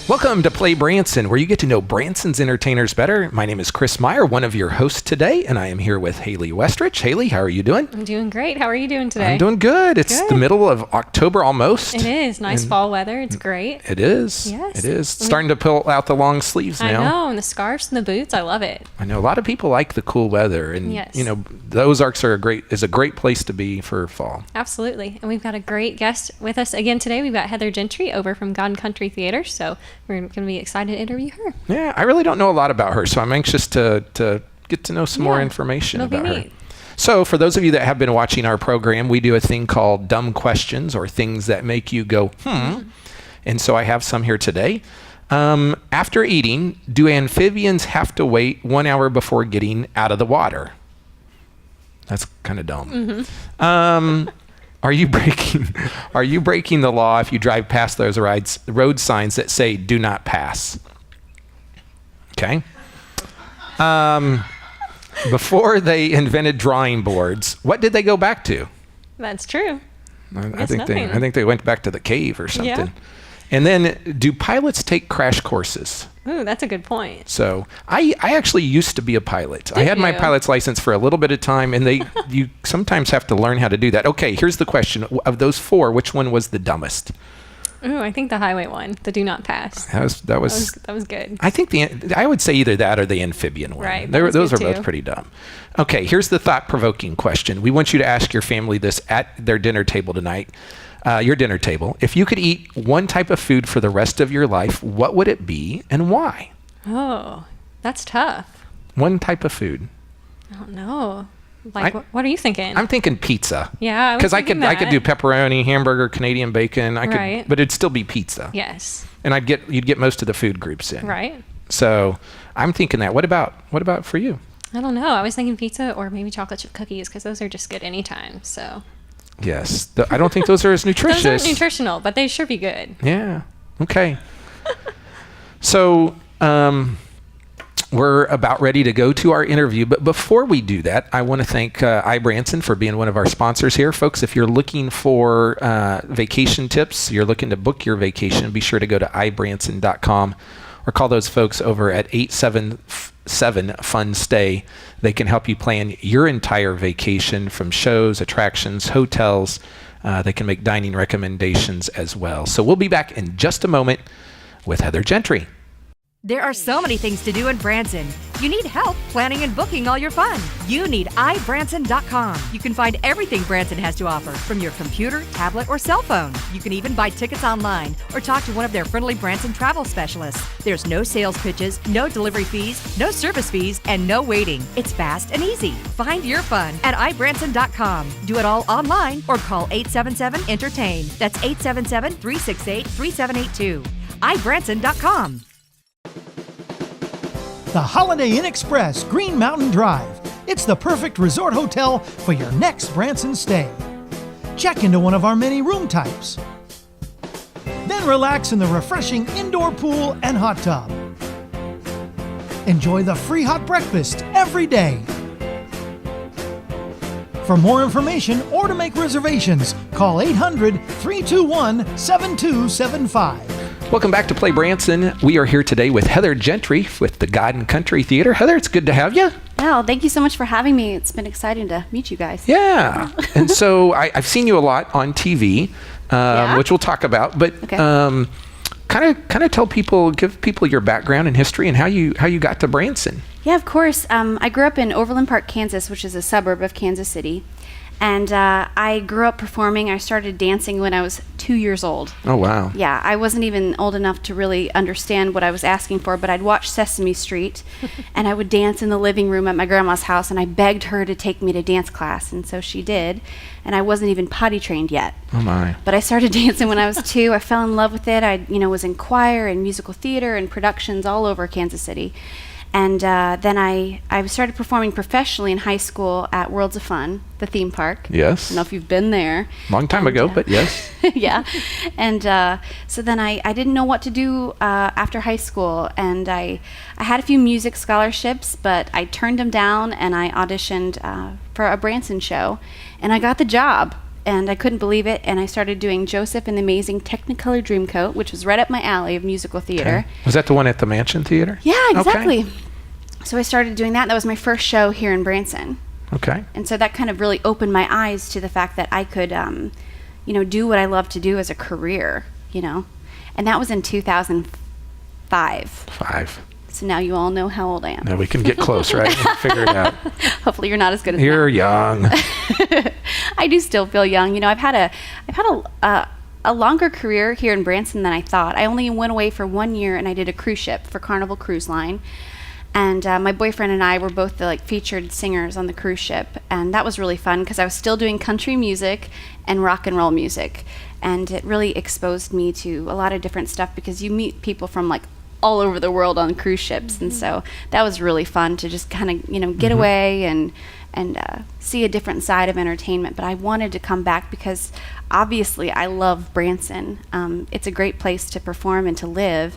Welcome to Play Branson, where you get to know Branson's entertainers better. My name is Chris Meyer, one of your hosts today, and I am here with Haley Westrich. Haley, how are you doing? I'm doing great. How are you doing today? I'm doing good. It's the middle of October almost. It is. Nice fall weather. It's great. It is. Yes. It is. Starting to pull out the long sleeves now. I know, and the scarves and the boots. I love it. I know a lot of people like the cool weather, and you know, the Ozarks are is a great place to be for fall. Absolutely. And we've got a great guest with us again today. We've got Heather Gentry over from God and Country Theater, so we're going to be excited to interview her. Yeah, I really don't know a lot about her, so I'm anxious to get to know some more information about her. So for those of you that have been watching our program, we do a thing called Dumb Questions, or things that make you go, And so I have some here today. After eating, do amphibians have to wait 1 hour before getting out of the water? That's kind of dumb. Are you breaking the law if you drive past those road signs that say "Do not pass"? Okay. Before they invented drawing boards, what did they go back to? That's true. I think they went back to the cave or something. Yeah. And then, do pilots take crash courses? Ooh, that's a good point. So I actually used to be a pilot. I had my pilot's license for a little bit of time, and you sometimes have to learn how to do that. Okay, here's the question. Of those four, which one was the dumbest? Ooh, I think the highway one, the do not pass. That was good. I think I would say either that or the amphibian one. Right. Those are both pretty dumb. Okay, here's the thought-provoking question. We want you to ask your family this at their dinner table tonight. Your dinner table. If you could eat one type of food for the rest of your life, what would it be and why? Oh, that's tough. One type of food. I don't know. What are you thinking? I'm thinking pizza. Yeah, because I could do pepperoni, hamburger, Canadian bacon. But it'd still be pizza. Yes. And you'd get most of the food groups in. Right. So I'm thinking that. What about for you? I don't know. I was thinking pizza or maybe chocolate chip cookies, because those are just good anytime. So. Yes. I don't think those are as nutritious. Those aren't nutritional, but they sure be good. Yeah. Okay. So we're about ready to go to our interview. But before we do that, I want to thank Branson for being one of our sponsors here. Folks, if you're looking for vacation tips, you're looking to book your vacation, be sure to go to ibranson.com or call those folks over at 877-FUN-STAY. They can help you plan your entire vacation, from shows, attractions, hotels. They can make dining recommendations as well. So we'll be back in just a moment with Heather Gentry. There are so many things to do in Branson. You need help planning and booking all your fun. You need ibranson.com. You can find everything Branson has to offer from your computer, tablet, or cell phone. You can even buy tickets online or talk to one of their friendly Branson travel specialists. There's no sales pitches, no delivery fees, no service fees, and no waiting. It's fast and easy. Find your fun at ibranson.com. Do it all online or call 877-ENTERTAIN. That's 877-368-3782. ibranson.com. The Holiday Inn Express, Green Mountain Drive. It's the perfect resort hotel for your next Branson stay. Check into one of our many room types. Then relax in the refreshing indoor pool and hot tub. Enjoy the free hot breakfast every day. For more information or to make reservations, call 800-321-7275. Welcome back to Play Branson. We are here today with Heather Gentry with the God and Country Theater. Heather, it's good to have you. Oh, thank you so much for having me. It's been exciting to meet you guys. Yeah. And so I've seen you a lot on TV, which we'll talk about. But kind of give people your background and history and how you got to Branson. Yeah, of course. I grew up in Overland Park, Kansas, which is a suburb of Kansas City. And I grew up performing. I started dancing when I was 2 years old. Oh, wow. Yeah, I wasn't even old enough to really understand what I was asking for, but I'd watch Sesame Street, and I would dance in the living room at my grandma's house, and I begged her to take me to dance class, and so she did. And I wasn't even potty trained yet. Oh, my. But I started dancing when I was 2. I fell in love with it. I was in choir and musical theater and productions all over Kansas City. And then I started performing professionally in high school at Worlds of Fun, the theme park. Yes. I don't know if you've been there. Long time ago, but yes. Yeah. And so then I didn't know what to do after high school. And I had a few music scholarships, but I turned them down, and I auditioned for a Branson show. And I got the job. and I couldn't believe it. And I started doing Joseph and the Amazing Technicolor Dreamcoat, which was right up my alley of musical theater. Okay. Was that the one at the Mansion Theater? Yeah, exactly. Okay. So I started doing that. That was my first show here in Branson. Okay. And so that kind of really opened my eyes to the fact that I could, do what I love to do as a career, And that was in 2005. So now you all know how old I am. Now we can get close, right? Figure it out. Hopefully you're not as good as You're me. young. I do still feel young. I've had a longer career here in Branson than I thought. I only went away for 1 year, and I did a cruise ship for Carnival Cruise Line. And my boyfriend and I were both the featured singers on the cruise ship, and that was really fun because I was still doing country music and rock and roll music, and it really exposed me to a lot of different stuff because you meet people from all over the world on cruise ships, and so that was really fun to just kind of get away and see a different side of entertainment. But I wanted to come back because obviously I love Branson. It's a great place to perform and to live.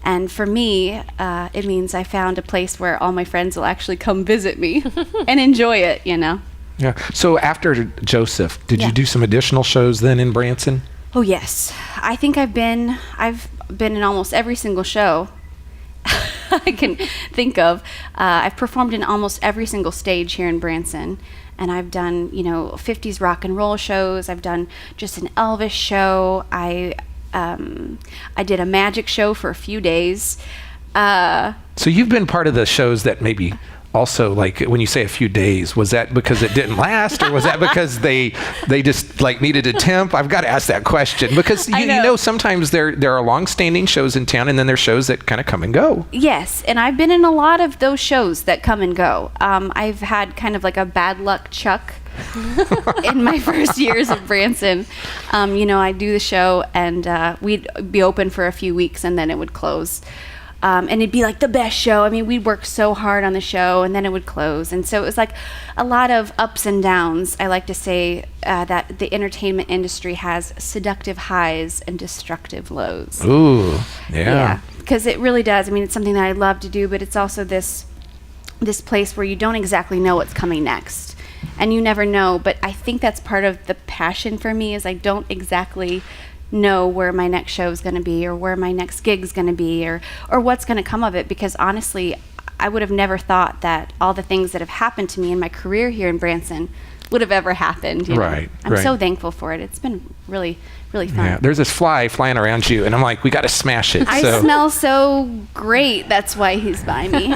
And for me, it means I found a place where all my friends will actually come visit me and enjoy it, Yeah. So after Joseph, did you do some additional shows then in Branson? Oh, yes. I think I've been in almost every single show I can think of. I've performed in almost every single stage here in Branson. And I've done, 50s rock and roll shows. I've done just an Elvis show. I did a magic show for a few days. So you've been part of the shows that maybe also, when you say a few days, was that because it didn't last, or was that because they just needed a temp? I've got to ask that question because you know sometimes there are long-standing shows in town, and then there's shows that kind of come and go. Yes, and I've been in a lot of those shows that come and go. I've had kind of a bad luck Chuck in my first years of Branson. I'd do the show, and we'd be open for a few weeks, and then it would close. And it'd be the best show. I mean, we'd work so hard on the show, and then it would close. And so it was a lot of ups and downs. I like to say that the entertainment industry has seductive highs and destructive lows. Ooh, yeah. Because it really does. I mean, it's something that I love to do, but it's also this place where you don't exactly know what's coming next. And you never know. But I think that's part of the passion for me is I don't exactly know where my next show is going to be or where my next gig is going to be or what's going to come of it, because honestly I would have never thought that all the things that have happened to me in my career here in Branson would have ever happened. Right. I'm so thankful for it. It's been really, really fun. Yeah, there's this fly flying around you, and I'm like, we got to smash it. I smell so great. That's why he's by me.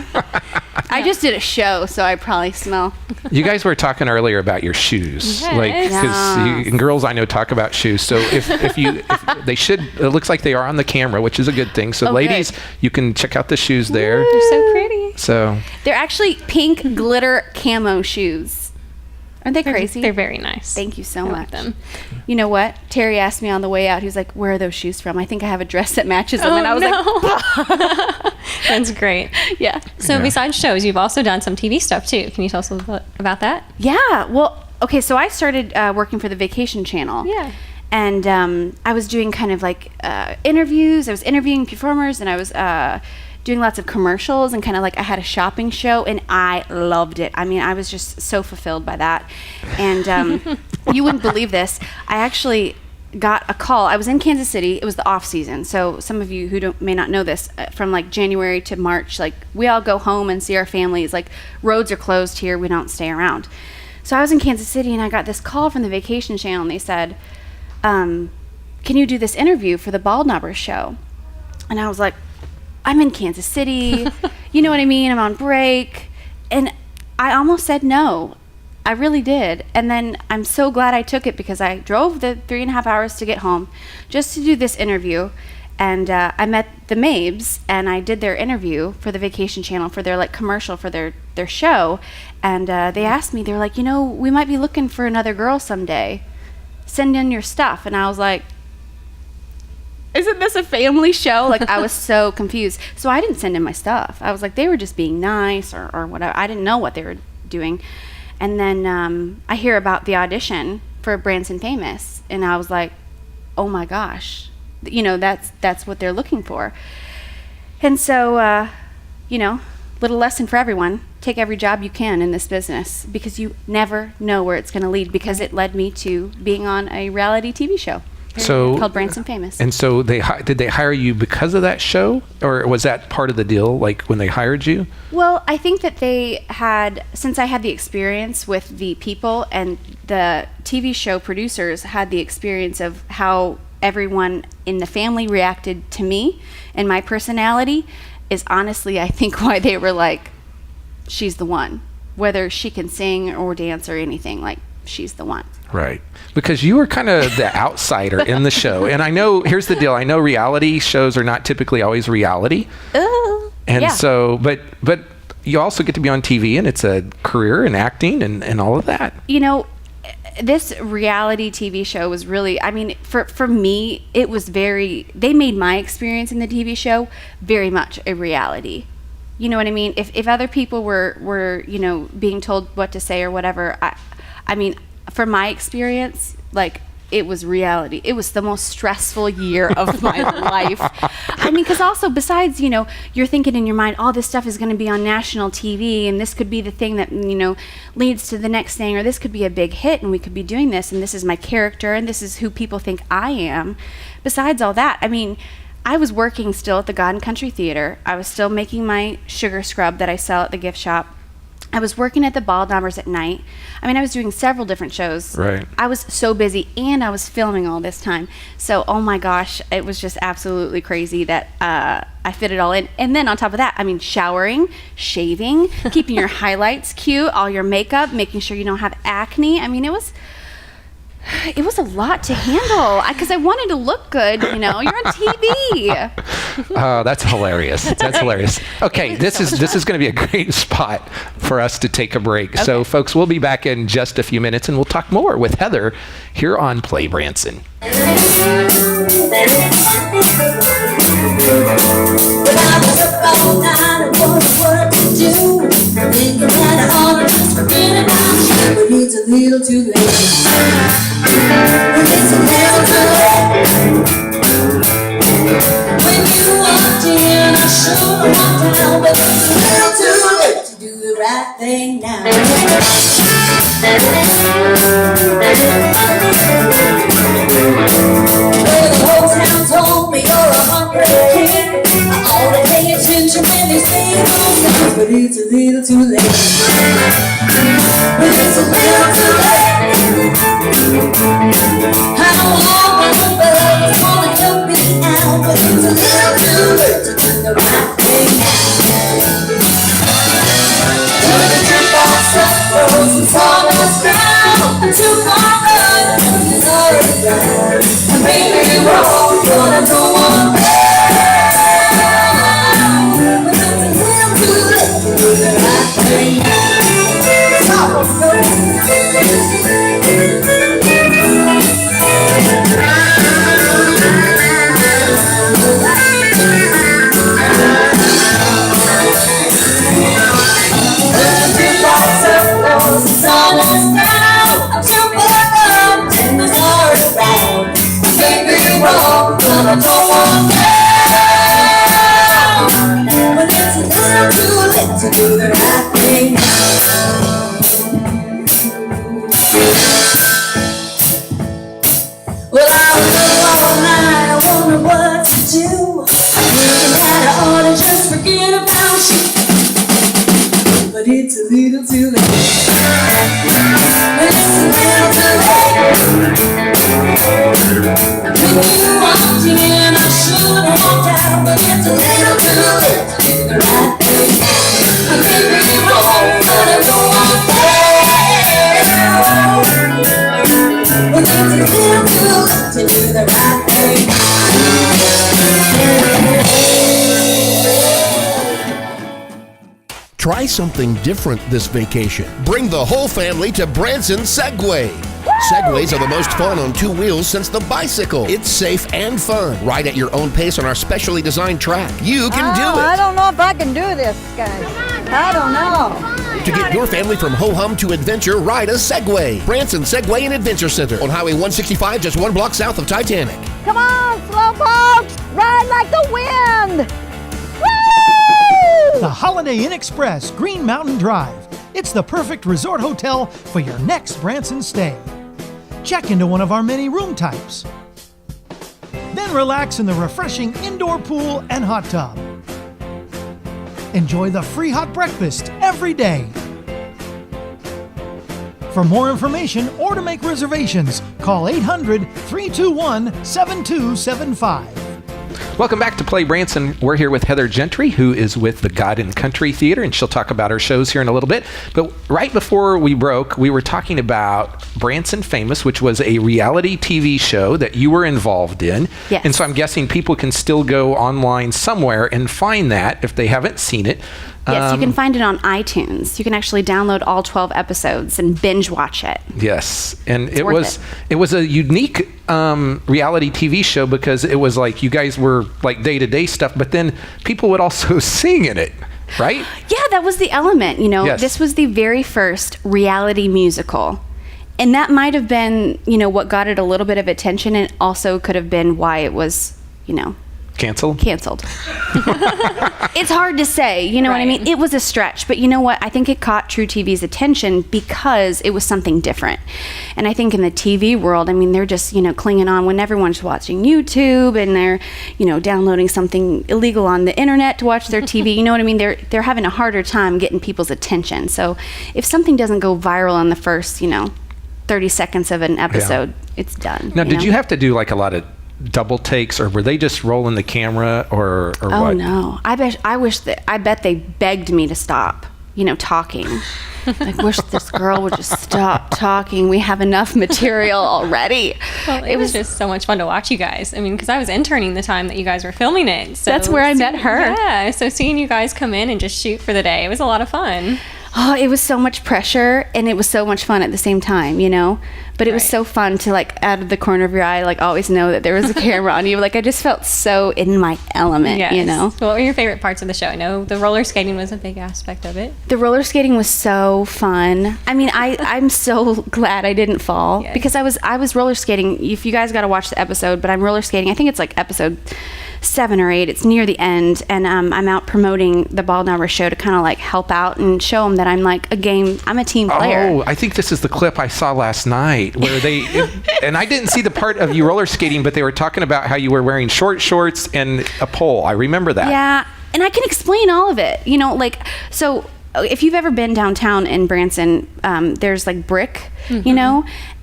I just did a show, so I probably smell. You guys were talking earlier about your shoes, Yes. because girls I know talk about shoes. So if they should, it looks like they are on the camera, which is a good thing. So ladies, good. You can check out the shoes there. They're so pretty. So They're actually pink glitter camo shoes. Aren't they crazy? They're very nice. Thank you so I much. love them. You know what? Terry asked me on the way out. He was like, "Where are those shoes from?" I think I have a dress that matches them. And I was like, That's great. yeah. So besides shows, you've also done some TV stuff too. Can you tell us a little bit about that? Yeah. Well, okay. So I started working for the Vacation Channel. Yeah. And I was doing kind of interviews. I was interviewing performers, and I was doing lots of commercials, and kind of I had a shopping show, and I loved it. I mean, I was just so fulfilled by that. And you wouldn't believe this. I actually got a call. I was in Kansas City. It was the off season. So some of you who may not know this, from January to March, we all go home and see our families. Roads are closed here. We don't stay around. So I was in Kansas City, and I got this call from the Vacation Channel, and they said, can you do this interview for the Bald Knobbers show? And I was like, I'm in Kansas City, you know what I mean? I'm on break. And I almost said no. I really did. And then I'm so glad I took it, because I drove the 3.5 hours to get home just to do this interview. And I met the Mabes, and I did their interview for the Vacation Channel for their commercial for their show. And they asked me, they were like, we might be looking for another girl someday. Send in your stuff. And I was like, isn't this a family show? I was so confused. So I didn't send in my stuff. I was like, they were just being nice or whatever. I didn't know what they were doing. And then I hear about the audition for Branson Famous. And I was like, oh my gosh, that's what they're looking for. And so, little lesson for everyone. Take every job you can in this business because you never know where it's going to lead, because it led me to being on a reality TV show called Branson Famous. And so did they hire you because of that show, or was that part of the deal, like when they hired you? Well, I think that they had, since I had the experience with the people, and the TV show producers had the experience of how everyone in the family reacted to me and my personality, is honestly, I think, why they were like, she's the one. Whether she can sing or dance or anything, like, she's the one. Right. Because you were kind of the outsider in the show. And I know, here's the deal. I know reality shows are not typically always reality. And so, but you also get to be on TV, and it's a career in acting and all of that. You know, this reality TV show was really, I mean, for me, it was they made my experience in the TV show very much a reality. You know what I mean? If other people were, you know, being told what to say or whatever, I mean, for my experience, like, it was reality. It was the most stressful year of my life. I mean, because also, besides, you know, you're thinking in your mind, all this stuff is going to be on national TV, and this could be the thing that, you know, leads to the next thing, or this could be a big hit, and we could be doing this, and this is my character, and this is who people think I am. Besides all that, I mean, I was working still at the God and Country Theater. I was still making my sugar scrub that I sell at the gift shop. I was working at the Ball Knobbers at night. I mean, I was doing several different shows. Right. I was so busy, and I was filming all this time. So, oh my gosh, it was just absolutely crazy that I fit it all in. And then on top of that, I mean, showering, shaving, keeping your highlights cute, all your makeup, making sure you don't have acne. I mean, it was a lot to handle because I wanted to look good. You know, you're on TV. Oh, that's hilarious. That's hilarious. Okay, this is going to be a great spot for us to take a break. Okay. So, folks, we'll be back in just a few minutes, and we'll talk more with Heather here on Play Branson. It's a little too late. It's a little too late. When you walked in, I should have walked out, but it's a little too late to do the right thing now. Well, the whole town told me you're a hungry kid. I ought to pay attention when they say those things, but it's a little too late. But it's a little too late. I don't want my nobody wanna help me out, but it's a little too late to do the right thing now. Turn the jukebox up, throw some sawdust down, and tomorrow is already gone. And maybe we're all gonna go on down, but it's a little too late to do the right thing now. To do the right thing. Well, I was up all night, I wonder what to do. Thinking that I ought to just forget about you, but it's a little too late. But it's a little too late. When you walked in, I should have walked out, but it's a little too late to do the right thing. I may be wrong, but I go on there. But it's a little too late to do the right thing. Try something different this vacation. Bring the whole family to Branson Segway. Segways are the most fun on two wheels since the bicycle. It's safe and fun. Ride at your own pace on our specially designed track. You can do it. I don't know if I can do this, guys. I don't know. To get your family from ho-hum to adventure, ride a Segway. Branson Segway and Adventure Center on Highway 165, just 1 block south of Titanic. Come on, slowpokes! Ride like the wind! Woo! The Holiday Inn Express, Green Mountain Drive. It's the perfect resort hotel for your next Branson stay. Check into one of our many room types. Then relax in the refreshing indoor pool and hot tub. Enjoy the free hot breakfast every day. For more information or to make reservations, call 800-321-7275. Welcome back to Play Branson. We're here with Heather Gentry, who is with the God and Country Theater, and she'll talk about her shows here in a little bit. But right before we broke, we were talking about Branson Famous, which was a reality TV show that you were involved in. Yes. And so I'm guessing people can still go online somewhere and find that if they haven't seen it. Yes, you can find it on iTunes. You can actually download all 12 episodes and binge watch it. Yes, and it worth was a unique reality TV show because it was like you guys were like day-to-day stuff, but then people would also sing in it, right? Yeah, that was the element. Yes. This was the very first reality musical. And that might have been, what got it a little bit of attention, and also could have been why it was, Canceled? It's hard to say, what I Right. mean? It was a stretch, but you know what? I think it caught True TV's attention because it was something different. And I think in the TV world, they're just, clinging on when everyone's watching YouTube and they're, downloading something illegal on the internet to watch their TV. You know what I mean? They're having a harder time getting people's attention. So if something doesn't go viral in the first, 30 seconds of an episode, it's done. Now, did you have to do like a lot of double takes, or were they just rolling the camera, or what? Oh no! I bet they begged me to stop. Talking. I wish this girl would just stop talking. We have enough material already. Well, it was just so much fun to watch you guys. Because I was interning the time that you guys were filming it. So That's where I met her. Yeah, so seeing you guys come in and just shoot for the day, it was a lot of fun. Oh, it was so much pressure, and it was so much fun at the same time, But it was Right. so fun to, out of the corner of your eye, always know that there was a camera on you. I just felt so in my element, Yes. So what were your favorite parts of the show? I know the roller skating was a big aspect of it. The roller skating was so fun. I'm so glad I didn't fall Yes. because I was roller skating. If you guys got to watch the episode, but I'm roller skating. I think it's episode 7 or 8. It's near the end, and I'm out promoting the Bald Number show to kind of help out and show them that I'm I'm a team player. Oh, I think this is the clip I saw last night where and I didn't see the part of you roller skating, but they were talking about how you were wearing short shorts and a pole. I remember that. Yeah, and I can explain all of it. So if you've ever been downtown in Branson, there's Brick,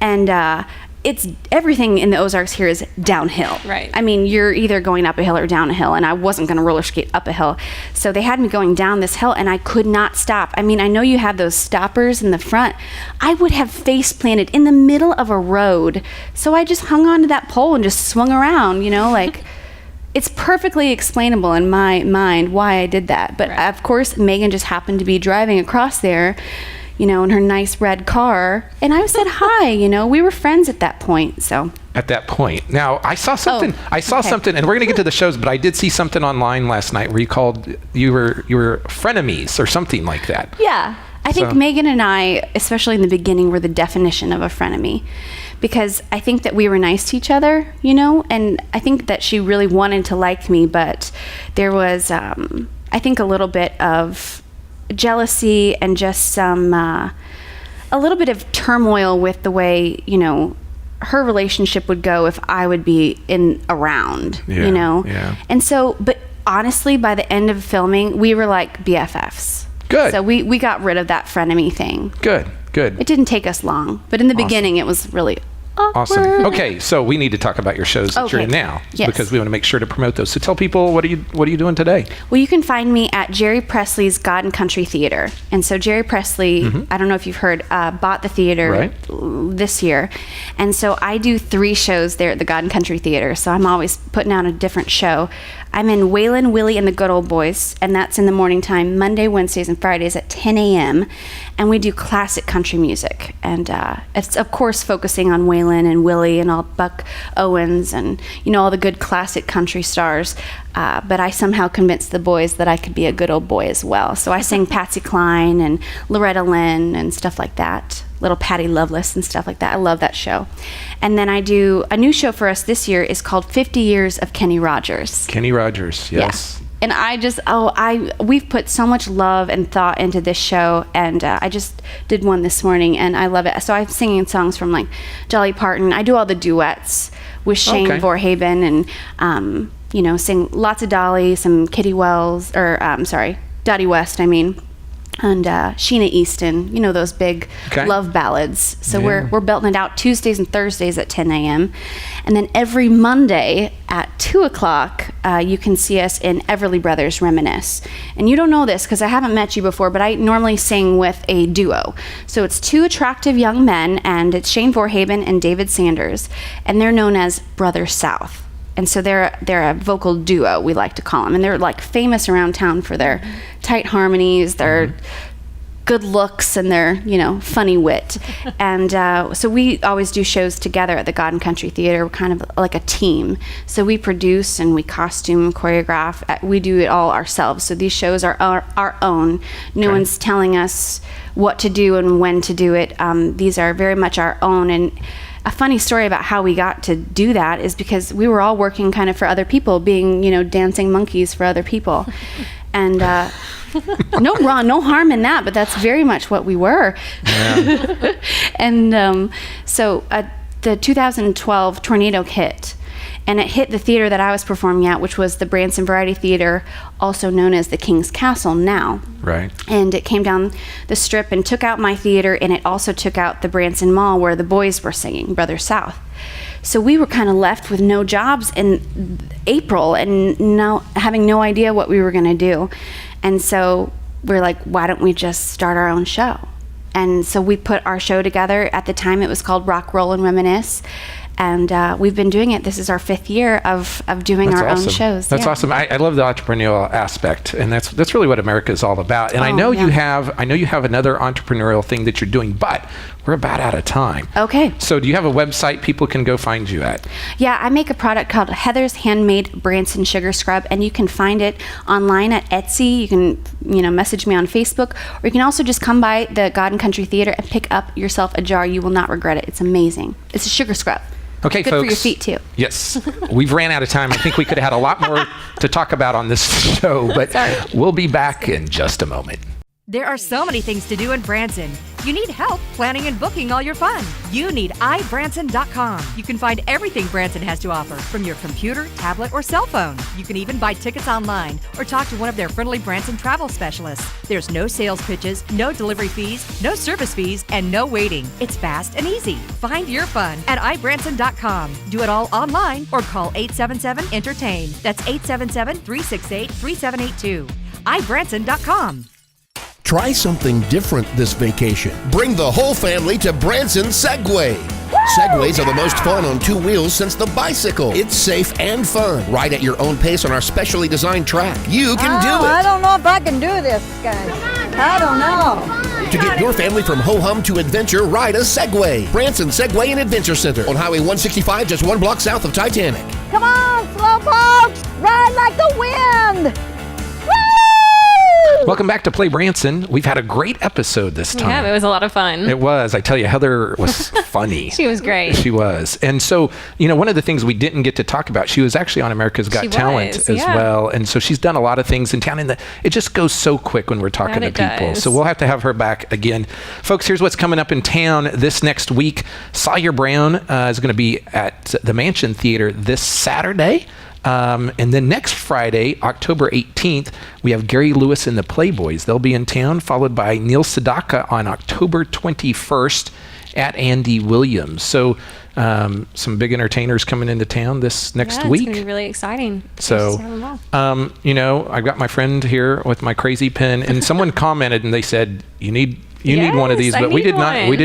and it's everything in the Ozarks here is downhill. Right. You're either going up a hill or down a hill, and I wasn't going to roller skate up a hill. So they had me going down this hill, and I could not stop. I know you have those stoppers in the front. I would have face planted in the middle of a road. So I just hung onto that pole and just swung around, It's perfectly explainable in my mind why I did that. But Right. of course, Megan just happened to be driving across there, in her nice red car. And I said hi, we were friends at that point. So At that point. Now, I saw something. Something, and we're going to get to the shows, but I did see something online last night where you were frenemies or something like that. yeah, I think So- Megan and I, especially in the beginning, were the definition of a frenemy. Because I think that we were nice to each other, and I think that she really wanted to like me, but there was, I think, a little bit of jealousy and just some, a little bit of turmoil with the way, her relationship would go if I would be around, Yeah. And so, but honestly, by the end of filming, we were like BFFs. Good. So we got rid of that frenemy thing. Good. It didn't take us long, but in the beginning, it was really Awesome. awkward. Okay, so we need to talk about your shows that you're Okay. in now, Yes. because we want to make sure to promote those. So tell people, what are you doing today? Well, you can find me at Jerry Presley's God and Country Theater. And so Jerry Presley, I don't know if you've heard, bought the theater Right. this year. And so I do 3 shows there at the God and Country Theater. So I'm always putting out a different show. I'm in Waylon, Willie, and the Good Old Boys, and that's in the morning time, Monday, Wednesdays, and Fridays at 10 a.m. And we do classic country music. And it's, of course, focusing on Waylon and Willie and all Buck Owens and, all the good classic country stars. But I somehow convinced the boys that I could be a good old boy as well. So I sing Patsy Cline and Loretta Lynn and stuff like that. Little Patty Loveless and stuff like that. I love that show. And then I do a new show for us this year is called 50 Years of Kenny Rogers. Kenny Rogers, yes. Yeah. And we've put so much love and thought into this show, and I just did one this morning, and I love it. So I'm singing songs from like Dolly Parton. I do all the duets with Shane Vorhaben, and sing lots of Dolly, some Kitty Wells, or Dottie West, and Sheena Easton, those big love ballads. So we're belting it out Tuesdays and Thursdays at 10 a.m. And then every Monday at 2 o'clock, you can see us in Everly Brothers Reminisce. And you don't know this because I haven't met you before, but I normally sing with a duo. So it's two attractive young men, and it's Shane Vorhaben and David Sanders, and they're known as Brothers South. And so they're a vocal duo, we like to call them. And they're like famous around town for their tight harmonies, their good looks, and their, funny wit. And so we always do shows together at the God and Country Theater. We're kind of like a team. So we produce and we costume, choreograph. We do it all ourselves. So these shows are our own. No one's telling us what to do and when to do it. These are very much our own. And a funny story about how we got to do that is because we were all working kind of for other people, being, dancing monkeys for other people. And no harm in that, but that's very much what we were. Yeah. And so the 2012 tornado hit, and it hit the theater that I was performing at, which was the Branson Variety Theater, also known as the King's Castle now. Right. And it came down the strip and took out my theater, and it also took out the Branson Mall where the boys were singing, Brother South. So we were kind of left with no jobs in April and having no idea what we were going to do. And so we're like, why don't we just start our own show? And so we put our show together. At the time, it was called Rock, Roll, and Reminisce. And we've been doing it. This is our 5th year of doing our own shows. That's awesome. I love the entrepreneurial aspect, and that's really what America is all about. And I know you have another entrepreneurial thing that you're doing, but we're about out of time. Okay. So do you have a website people can go find you at? Yeah, I make a product called Heather's Handmade Branson Sugar Scrub, and you can find it online at Etsy. You can message me on Facebook, or you can also just come by the God and Country Theater and pick up yourself a jar. You will not regret it. It's amazing. It's a sugar scrub. Okay, good folks. For your feet, too. Yes. We've ran out of time. I think we could have had a lot more to talk about on this show, but we'll be back in just a moment. There are so many things to do in Branson. You need help planning and booking all your fun. You need iBranson.com. You can find everything Branson has to offer from your computer, tablet, or cell phone. You can even buy tickets online or talk to one of their friendly Branson travel specialists. There's no sales pitches, no delivery fees, no service fees, and no waiting. It's fast and easy. Find your fun at iBranson.com. Do it all online or call 877-ENTERTAIN. That's 877-368-3782. iBranson.com. Try something different this vacation. Bring the whole family to Branson Segway. Segways are the most fun on 2 wheels since the bicycle. It's safe and fun. Ride at your own pace on our specially designed track. You can do it. I don't know if I can do this, guys. I don't know. To get your family from ho-hum to adventure, ride a Segway. Branson Segway and Adventure Center on Highway 165, just 1 block south of Titanic. Come on, slowpokes. Ride like the wind. Welcome back to Play Branson. We've had a great episode this time. Yeah, it was a lot of fun. It was. I tell you, Heather was funny. She was great. She was. And so, one of the things we didn't get to talk about, she was actually on America's Got Talent as well. And so she's done a lot of things in town. And it just goes so quick when we're talking to people. So we'll have to have her back again. Folks, here's what's coming up in town this next week. Sawyer Brown is going to be at the Mansion Theater this Saturday. And then next Friday, October 18th, we have Gary Lewis and the Playboys. They'll be in town, followed by Neil Sedaka on October 21st at Andy Williams. So some big entertainers coming into town this next week. It's going to be really exciting. So, I've got my friend here with my crazy pen, and someone commented and they said, you need one of these, but we did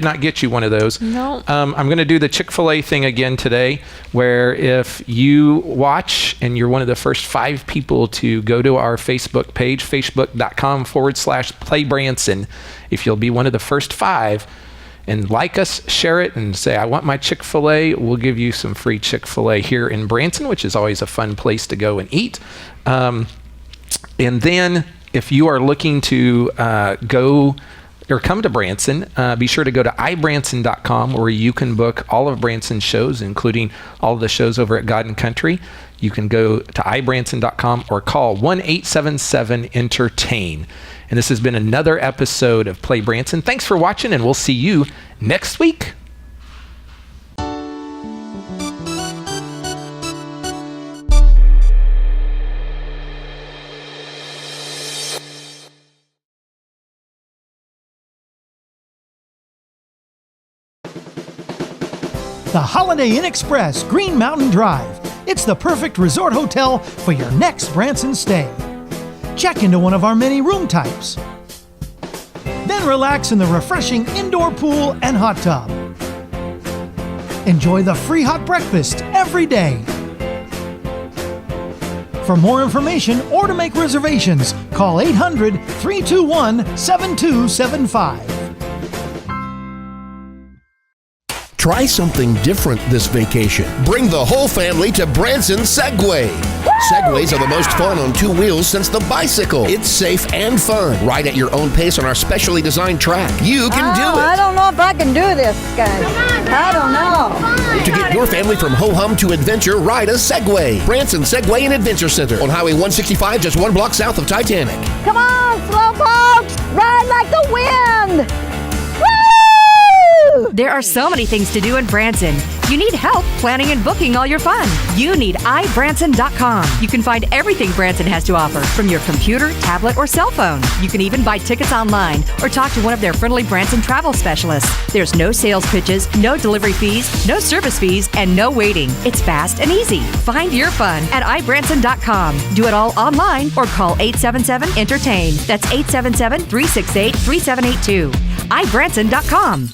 not get you one of those. No. I'm going to do the Chick-fil-A thing again today, where if you watch and you're one of the first 5 people to go to our Facebook page, facebook.com/Play Branson, if you'll be one of the first 5 and like us, share it, and say, I want my Chick-fil-A, we'll give you some free Chick-fil-A here in Branson, which is always a fun place to go and eat. And then if you are looking to go or come to Branson, be sure to go to iBranson.com, where you can book all of Branson's shows, including all of the shows over at God and Country. you can go to ibranson.com or call 1-877-ENTERTAIN. And this has been another episode of Play Branson. Thanks for watching, and we'll see you next week. The Holiday Inn Express, Green Mountain Drive. It's the perfect resort hotel for your next Branson stay. Check into one of our many room types. Then relax in the refreshing indoor pool and hot tub. Enjoy the free hot breakfast every day. For more information or to make reservations, call 800-321-7275. Try something different this vacation. Bring the whole family to Branson Segway. Segways are the most fun on two wheels since the bicycle. It's safe and fun. Ride at your own pace on our specially designed track. You can do it. I don't know if I can do this, guys. I don't know. To get your family from ho-hum to adventure, ride a Segway. Branson Segway and Adventure Center on Highway 165, just 1 block south of Titanic. Come on, slowpokes! Ride like the wind! Woo! There are so many things to do in Branson. You need help planning and booking all your fun. You need ibranson.com. You can find everything Branson has to offer from your computer, tablet, or cell phone. You can even buy tickets online or talk to one of their friendly Branson travel specialists. There's no sales pitches, no delivery fees, no service fees, and no waiting. It's fast and easy. Find your fun at ibranson.com. Do it all online or call 877-ENTERTAIN. That's 877-368-3782. ibranson.com.